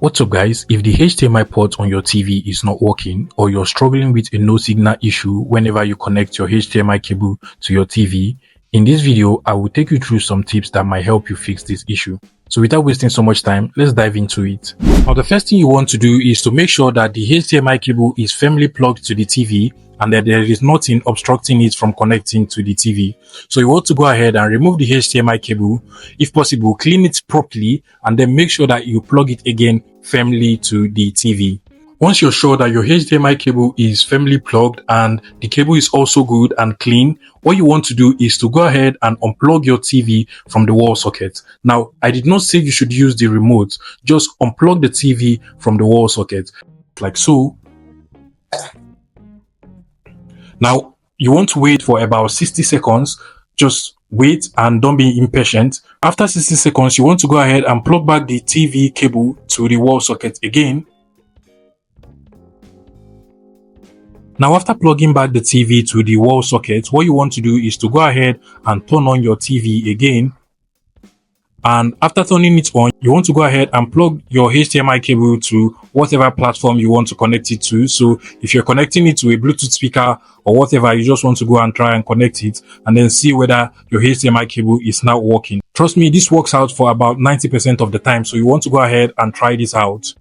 What's up guys, if the HDMI port on your TV is not working or you're struggling with a no signal issue whenever you connect your HDMI cable to your TV, in this video I will take you through some tips that might help you fix this issue. So without wasting so much time, let's dive into it. Now the first thing you want to do is to make sure that the HDMI cable is firmly plugged to the TV and that there is nothing obstructing it from connecting to the TV. So you want to go ahead and remove the HDMI cable. If possible, clean it properly and then make sure that you plug it again firmly to the TV. Once you're sure that your HDMI cable is firmly plugged and the cable is also good and clean, what you want to do is to go ahead and unplug your TV from the wall socket. Now, I did not say you should use the remote. Just unplug the TV from the wall socket, like so. Now, you want to wait for about 60 seconds. Just wait and don't be impatient. After 60 seconds, you want to go ahead and plug back the TV cable to the wall socket again. Now, after plugging back the TV to the wall socket, what you want to do is to go ahead and turn on your TV again. And after turning it on, you want to go ahead and plug your HDMI cable to whatever platform you want to connect it to. So if you're connecting it to a Bluetooth speaker or whatever, you just want to go and try and connect it and then see whether your HDMI cable is now working. Trust me, this works out for about 90% of the time. So you want to go ahead and try this out.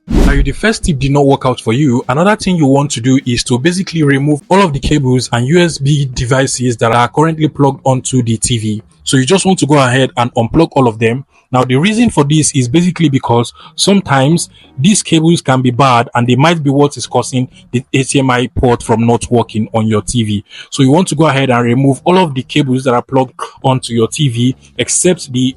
Now, if the first tip did not work out for you, another thing you want to do is to basically remove all of the cables and USB devices that are currently plugged onto the TV. So you just want to go ahead and unplug all of them. Now, the reason for this is basically because sometimes these cables can be bad and they might be what is causing the HDMI port from not working on your TV. So you want to go ahead and remove all of the cables that are plugged onto your TV except the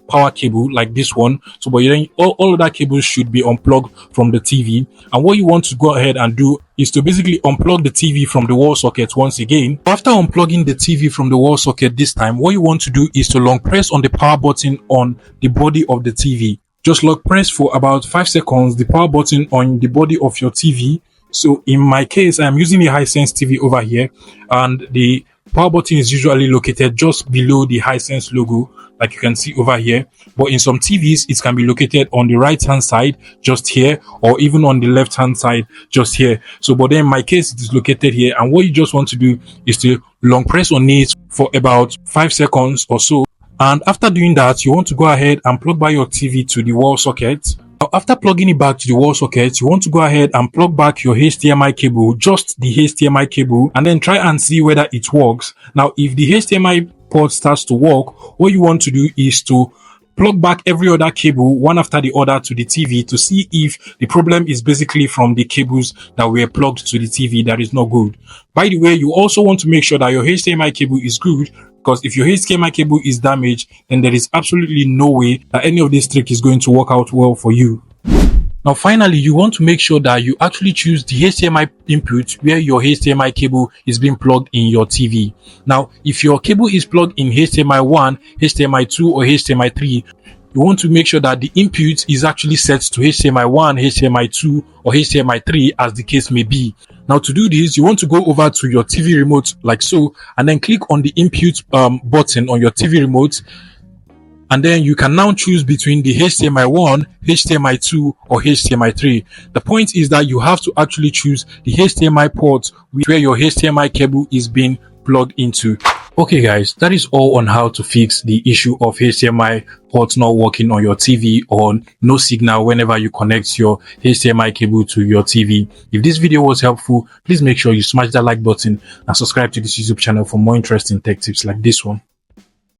power cable like this one. So but then all of that cables should be unplugged from the TV. And what you want to go ahead and do is to basically unplug the TV from the wall socket once again. After unplugging the TV from the wall socket this time, what you want to do is to long press on the power button on the body of the TV. Just long press for about 5 seconds the power button on the body of your TV. So in my case, I'm using a Hisense TV over here, and the power button is usually located just below the Hisense logo, like you can see over here. But in some TVs, it can be located on the right hand side, just here, or even on the left hand side, just here. So, but then in my case, it is located here. And what you just want to do is to long press on it for about 5 seconds or so. And after doing that, you want to go ahead and plug back your TV to the wall socket. Now, after plugging it back to the wall socket, you want to go ahead and plug back your HDMI cable, just the HDMI cable, and then try and see whether it works. Now, if the HDMI port starts to work, what you want to do is to plug back every other cable one after the other to the TV to see if the problem is basically from the cables that were plugged to the TV that is not good. By the way, you also want to make sure that your HDMI cable is good, because if your HDMI cable is damaged, then there is absolutely no way that any of this trick is going to work out well for you. Now, finally, you want to make sure that you actually choose the HDMI input where your HDMI cable is being plugged in your TV. Now, if your cable is plugged in HDMI 1, HDMI 2, or HDMI 3, you want to make sure that the input is actually set to HDMI 1, HDMI 2, or HDMI 3, as the case may be. Now, to do this, you want to go over to your TV remote like so, and then click on the input button on your TV remote. And then you can now choose between the HDMI 1, HDMI 2, or HDMI 3. The point is that you have to actually choose the HDMI port where your HDMI cable is being plugged into. Okay guys, that is all on how to fix the issue of HDMI ports not working on your TV or no signal whenever you connect your HDMI cable to your TV. If this video was helpful, please make sure you smash that like button and subscribe to this YouTube channel for more interesting tech tips like this one.